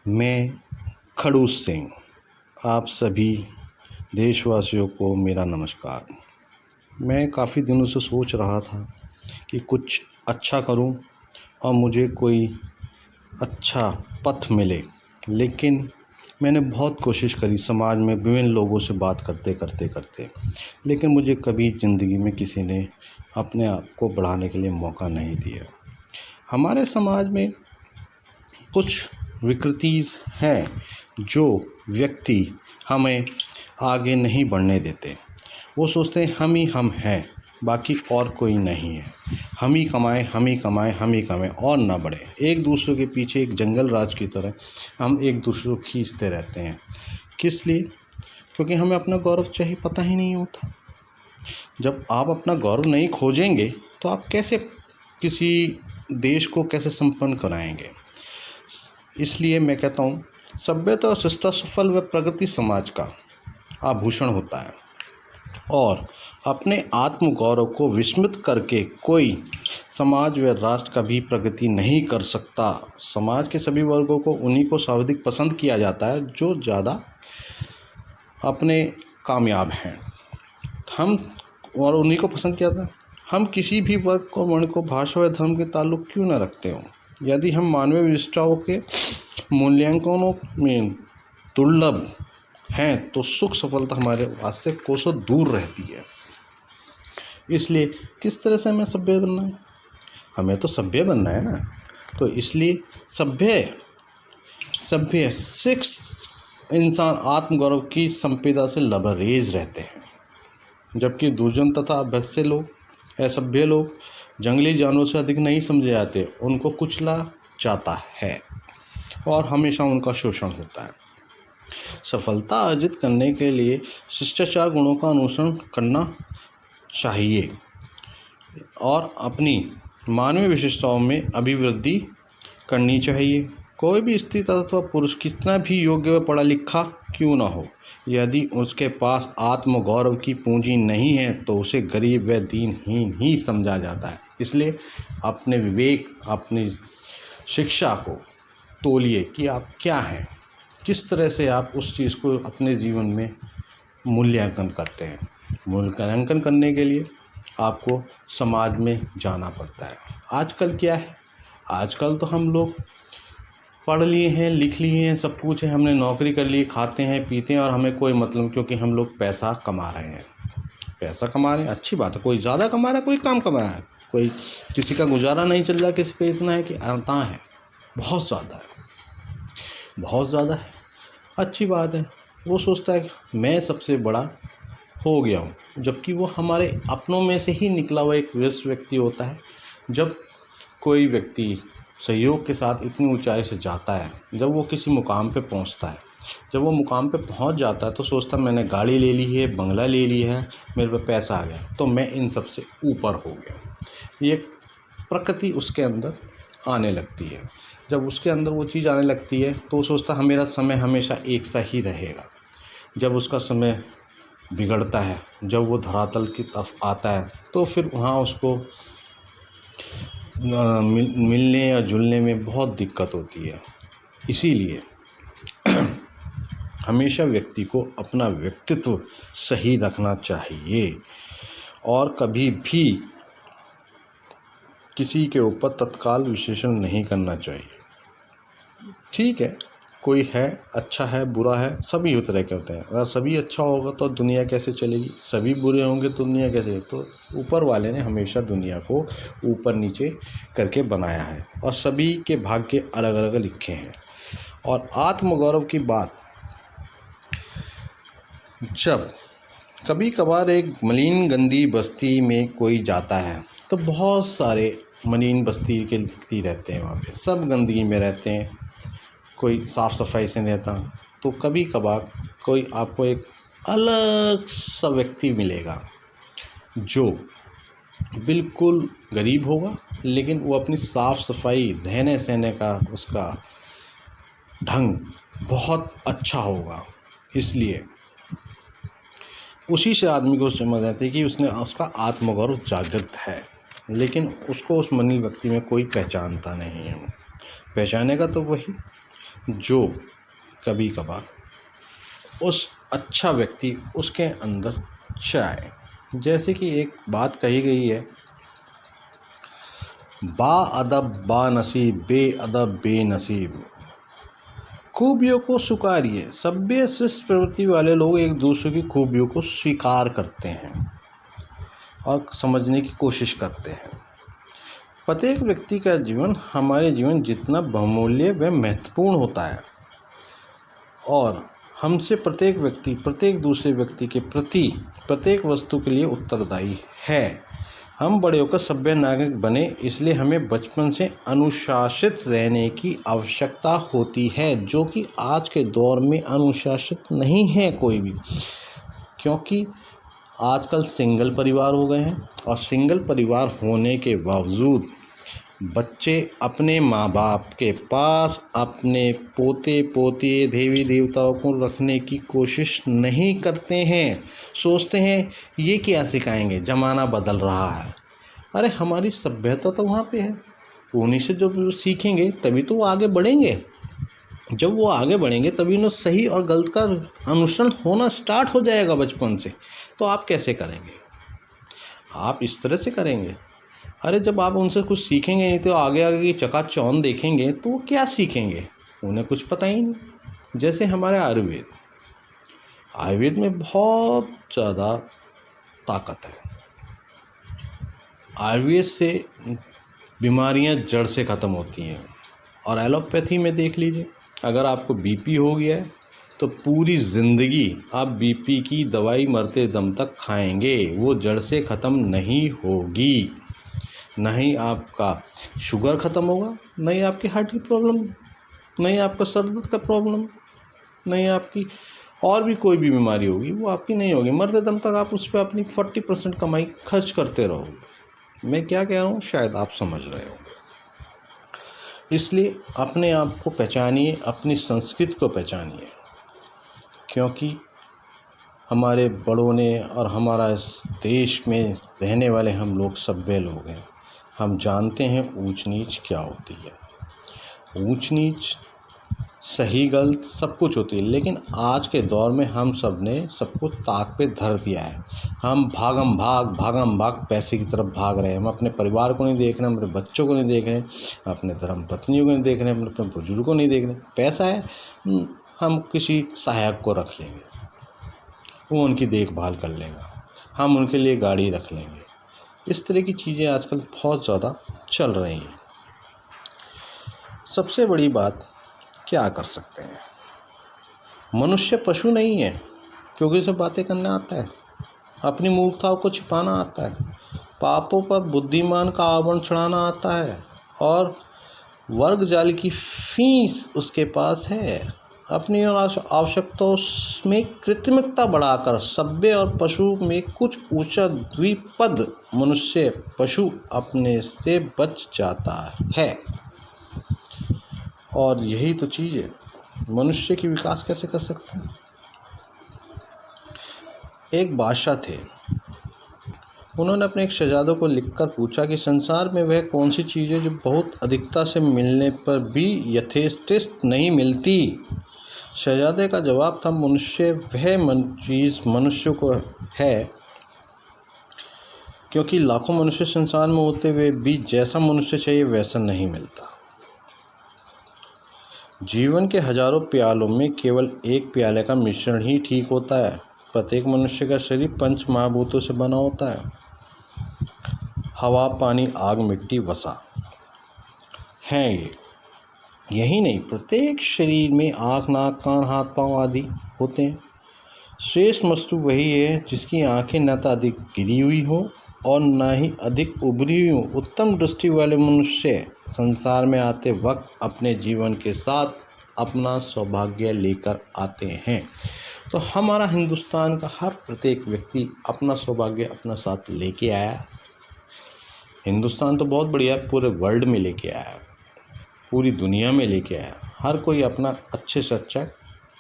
मैं खड़ूस सिंह, आप सभी देशवासियों को मेरा नमस्कार। मैं काफ़ी दिनों से सोच रहा था कि कुछ अच्छा करूं और मुझे कोई अच्छा पथ मिले, लेकिन मैंने बहुत कोशिश करी समाज में विभिन्न लोगों से बात करते, लेकिन मुझे कभी ज़िंदगी में किसी ने अपने आप को बढ़ाने के लिए मौका नहीं दिया। हमारे समाज में कुछ विकृतिज़ हैं जो व्यक्ति हमें आगे नहीं बढ़ने देते। वो सोचते हैं हम हैं, बाकी और कोई नहीं है। हम ही कमाएं और ना बढ़े। एक दूसरे के पीछे एक जंगल राज की तरह हम एक दूसरे को खींचते रहते हैं। किस लिए? क्योंकि हमें अपना गौरव चाहिए पता ही नहीं होता। जब आप अपना गौरव नहीं खोजेंगे तो आप कैसे किसी देश को कैसे संपन्न कराएंगे। इसलिए मैं कहता हूँ, सभ्यता और शिष्टता सफल व प्रगति समाज का आभूषण होता है और अपने आत्म गौरव को विस्मृत करके कोई समाज व राष्ट्र कभी प्रगति नहीं कर सकता। समाज के सभी वर्गों को उन्हीं को सर्वाधिक पसंद किया जाता है जो ज़्यादा अपने कामयाब हैं। हम और उन्हीं को पसंद किया था। हम किसी भी वर्ग को, वर्ण को, भाषा व धर्म के ताल्लुक क्यों न रखते हों। यदि हम मानवीय विशिष्टताओं के मूल्यांकनों में दुर्लभ हैं तो सुख सफलता हमारे वास से कोसों दूर रहती है। इसलिए किस तरह से हमें सभ्य बनना है? हमें तो सभ्य बनना है ना। तो इसलिए सभ्य सिक्स इंसान आत्मगौरव की संपदा से लबरेज रहते हैं, जबकि दुर्जन तथा अभ्यस्य लोग, असभ्य लोग जंगली जानवरों से अधिक नहीं समझे जाते। उनको कुचला जाता है और हमेशा उनका शोषण होता है। सफलता अर्जित करने के लिए शिष्टाचार गुणों का अनुसरण करना चाहिए और अपनी मानवीय विशेषताओं में अभिवृद्धि करनी चाहिए। कोई भी स्त्री तथा पुरुष कितना भी योग्य व पढ़ा लिखा क्यों न हो, यदि उसके पास आत्मगौरव की पूंजी नहीं है तो उसे गरीब व दीनहीन ही समझा जाता है। इसलिए अपने विवेक, अपनी शिक्षा को तोलिए कि आप क्या हैं, किस तरह से आप उस चीज़ को अपने जीवन में मूल्यांकन करते हैं। मूल्यांकन करने के लिए आपको समाज में जाना पड़ता है। आजकल क्या है? आजकल तो हम लोग पढ़ लिए हैं, लिख लिए हैं, सब कुछ है, हमने नौकरी कर ली, खाते हैं, पीते हैं और हमें कोई मतलब, क्योंकि हम लोग पैसा कमा रहे हैं। पैसा कमा रहे हैं, अच्छी बात है। कोई ज़्यादा कमा रहा है, कोई कम कमा रहा है, कोई किसी का गुजारा नहीं चल रहा, किसी पे इतना है कि आता है, बहुत ज़्यादा है, अच्छी बात है। वो सोचता है कि मैं सबसे बड़ा हो गया हूँ, जबकि वो हमारे अपनों में से ही निकला हुआ एक व्यक्ति होता है। जब कोई व्यक्ति सहयोग के साथ इतनी ऊंचाई से जाता है, जब वो किसी मुकाम पे पहुंचता है, जब वो मुकाम पे पहुंच जाता है तो सोचता है मैंने गाड़ी ले ली है, बंगला ले लिया है, मेरे पे पैसा आ गया तो मैं इन सब से ऊपर हो गया। ये प्रकृति उसके अंदर आने लगती है। जब उसके अंदर वो चीज़ आने लगती है तो वो सोचता है मेरा समय हमेशा एक सा ही रहेगा। जब उसका समय बिगड़ता है, जब वो धरातल की तरफ आता है तो फिर वहाँ उसको मिलने या जुलने में बहुत दिक्कत होती है। इसीलिए हमेशा व्यक्ति को अपना व्यक्तित्व सही रखना चाहिए और कभी भी किसी के ऊपर तत्काल विश्लेषण नहीं करना चाहिए। ठीक है, कोई है, अच्छा है, बुरा है, सभी तरह के होते हैं। अगर सभी अच्छा होगा तो दुनिया कैसे चलेगी? सभी बुरे होंगे तो दुनिया कैसे चलेगी? तो ऊपर वाले ने हमेशा दुनिया को ऊपर नीचे करके बनाया है और सभी के भाग्य अलग अलग लिखे हैं। और आत्मगौरव की बात, जब कभी कभार एक मलिन गंदी बस्ती में कोई जाता है तो बहुत सारे मलिन बस्ती के व्यक्ति रहते हैं, वहाँ पे सब गंदगी में रहते हैं, कोई साफ़ सफाई से नहीं रहता। तो कभी कभार कोई आपको एक अलग सा व्यक्ति मिलेगा जो बिल्कुल गरीब होगा, लेकिन वो अपनी साफ़ सफाई, रहने सहने का उसका ढंग बहुत अच्छा होगा। इसलिए उसी से आदमी को समझ आती है कि उसका आत्मगौरव जागृत है, लेकिन उसको उस मलिन व्यक्ति में कोई पहचानता नहीं है। पहचानेगा तो वही जो कभी कभार उस अच्छा व्यक्ति उसके अंदर चाहे। जैसे कि एक बात कही गई है, बाअदब बानसीब बेअदब बेनसीब। खूबियों को स्वीकारिए। सभ्य शिष्ट प्रवृत्ति वाले लोग एक दूसरे की खूबियों को स्वीकार करते हैं और समझने की कोशिश करते हैं। प्रत्येक व्यक्ति का जीवन हमारे जीवन जितना बहुमूल्य व महत्वपूर्ण होता है और हमसे प्रत्येक व्यक्ति प्रत्येक दूसरे व्यक्ति के प्रति प्रत्येक वस्तु के लिए उत्तरदायी है। हम बड़े होकर सभ्य नागरिक बने, इसलिए हमें बचपन से अनुशासित रहने की आवश्यकता होती है, जो कि आज के दौर में अनुशासित नहीं है कोई भी, क्योंकि आजकल सिंगल परिवार हो गए हैं और सिंगल परिवार होने के बावजूद बच्चे अपने माँ बाप के पास अपने पोते पोती देवी देवताओं को रखने की कोशिश नहीं करते हैं। सोचते हैं ये क्या सिखाएंगे, ज़माना बदल रहा है। अरे हमारी सभ्यता तो वहाँ पे है, उन्हीं से जो सीखेंगे तभी तो वो आगे बढ़ेंगे। जब वो आगे बढ़ेंगे तभी उन्हें सही और गलत का अनुसरण होना स्टार्ट हो जाएगा बचपन से। तो आप कैसे करेंगे? आप इस तरह से करेंगे। अरे जब आप उनसे कुछ सीखेंगे नहीं तो आगे आगे की चकाचौंध देखेंगे तो वो क्या सीखेंगे? उन्हें कुछ पता ही नहीं। जैसे हमारे आयुर्वेद में बहुत ज़्यादा ताकत है। आयुर्वेद से बीमारियां जड़ से ख़त्म होती हैं। और एलोपैथी में देख लीजिए, अगर आपको बीपी हो गया है तो पूरी ज़िंदगी आप बीपी की दवाई मरते दम तक खाएंगे, वो जड़ से ख़त्म नहीं होगी। नहीं आपका शुगर ख़त्म होगा, नहीं आपकी हार्ट की प्रॉब्लम, नहीं आपका सर दर्द का प्रॉब्लम, नहीं आपकी और भी कोई भी बीमारी होगी वो आपकी नहीं होगी। मरते दम तक आप उस पर अपनी 40% कमाई खर्च करते रहोगे। मैं क्या कह रहा हूँ शायद आप समझ रहे होंगे। इसलिए अपने आप को पहचानिए, अपनी संस्कृति को पहचानिए, क्योंकि हमारे बड़ों ने और हमारा इस देश में रहने वाले हम लोग सभ्य लोग हैं। हम जानते हैं ऊंच नीच क्या होती है। ऊंच नीच सही गलत सब कुछ होती है, लेकिन आज के दौर में हम सब ने सब कुछ ताक पे धर दिया है। हम भागम भाग पैसे की तरफ भाग रहे हैं। हम अपने परिवार को नहीं देख रहे, अपने बच्चों को नहीं देख रहे, अपने धर्म पत्नियों को नहीं देख रहे, अपने बुजुर्गों को नहीं देख रहे। पैसा है, हम किसी सहायक को रख लेंगे, वो उनकी देखभाल कर लेगा, हम उनके लिए गाड़ी रख लेंगे। इस तरह की चीज़ें आजकल बहुत ज़्यादा चल रही हैं। सबसे बड़ी बात क्या कर सकते हैं? मनुष्य पशु नहीं है, क्योंकि उसे बातें करना आता है, अपनी मूर्खताओं को छिपाना आता है, पापों पर बुद्धिमान का आवरण चढ़ाना आता है और वर्ग जाल की फीस उसके पास है। अपनी आवश्यकताओं में कृत्रिमता बढ़ाकर सभ्य और पशु में कुछ ऊंचा द्विपद मनुष्य पशु अपने से बच जाता है। और यही तो चीज़ है, मनुष्य की विकास कैसे कर सकते हैं? एक बादशाह थे, उन्होंने अपने एक शहजादे को लिखकर पूछा कि संसार में वह कौन सी चीज़ है जो बहुत अधिकता से मिलने पर भी यथेष्ट नहीं मिलती। शहजादे का जवाब था, मनुष्य वह चीज़ मनुष्य को है, क्योंकि लाखों मनुष्य संसार में होते हुए भी जैसा मनुष्य चाहिए वैसा नहीं मिलता। जीवन के हजारों प्यालों में केवल एक प्याले का मिश्रण ही ठीक होता है। प्रत्येक मनुष्य का शरीर पंच महाभूतों से बना होता है, हवा, पानी, आग, मिट्टी, वसा हैं। यही नहीं, प्रत्येक शरीर में आँख, नाक, कान, हाथ, पांव आदि होते हैं। श्रेष्ठ वस्तु वही है जिसकी आंखें न तो अधिक गिरी हुई हो और न ही अधिक उभरी हुई हो। उत्तम दृष्टि वाले मनुष्य संसार में आते वक्त अपने जीवन के साथ अपना सौभाग्य लेकर आते हैं। तो हमारा हिंदुस्तान का हर प्रत्येक व्यक्ति अपना सौभाग्य अपना साथ लेके आया। हिंदुस्तान तो बहुत बढ़िया है, पूरे वर्ल्ड में लेके आया, पूरी दुनिया में लेके आया। हर कोई अपना अच्छे से अच्छा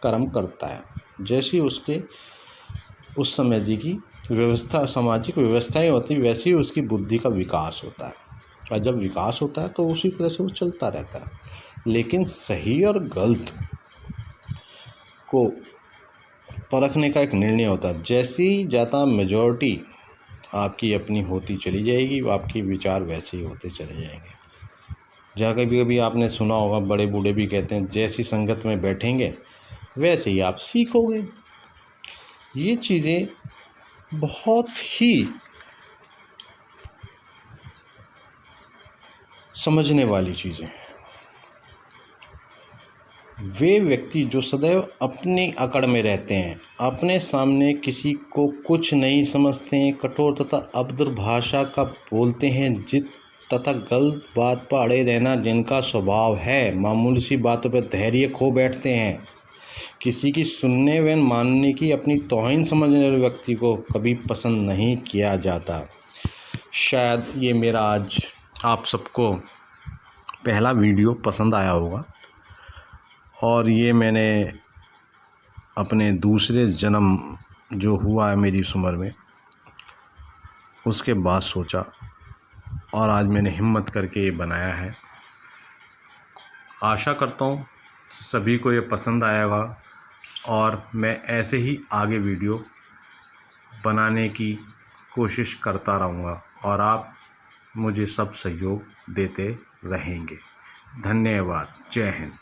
कर्म करता है, जैसी उसके उस समय जी की व्यवस्था, सामाजिक व्यवस्थाएं होती, वैसे ही उसकी बुद्धि का विकास होता है। और जब विकास होता है तो उसी तरह से वो चलता रहता है। लेकिन सही और गलत को परखने का एक निर्णय होता है। जैसी ज़्यादा मेजॉरिटी आपकी अपनी होती चली जाएगी, आपके विचार वैसे ही होते चले जाएंगे। जहाँ कभी कभी आपने सुना होगा, बड़े बूढ़े भी कहते हैं, जैसी संगत में बैठेंगे वैसे ही आप सीखोगे। ये चीज़ें बहुत ही समझने वाली चीज़ें हैं। वे व्यक्ति जो सदैव अपनी अकड़ में रहते हैं, अपने सामने किसी को कुछ नहीं समझते हैं, कठोर तथा अभद्र भाषा का बोलते हैं, जिद तथा गलत बात पर अड़े रहना जिनका स्वभाव है, मामूली सी बातों पर धैर्य खो बैठते हैं, किसी की सुनने व मानने की अपनी तौहीन समझने वाले व्यक्ति को कभी पसंद नहीं किया जाता। शायद ये मेरा आज आप सबको पहला वीडियो पसंद आया होगा, और ये मैंने अपने दूसरे जन्म जो हुआ है मेरी इस उम्र में, उसके बाद सोचा और आज मैंने हिम्मत करके ये बनाया है। आशा करता हूँ सभी को ये पसंद आएगा और मैं ऐसे ही आगे वीडियो बनाने की कोशिश करता रहूँगा और आप मुझे सब सहयोग देते रहेंगे। धन्यवाद। जय हिंद।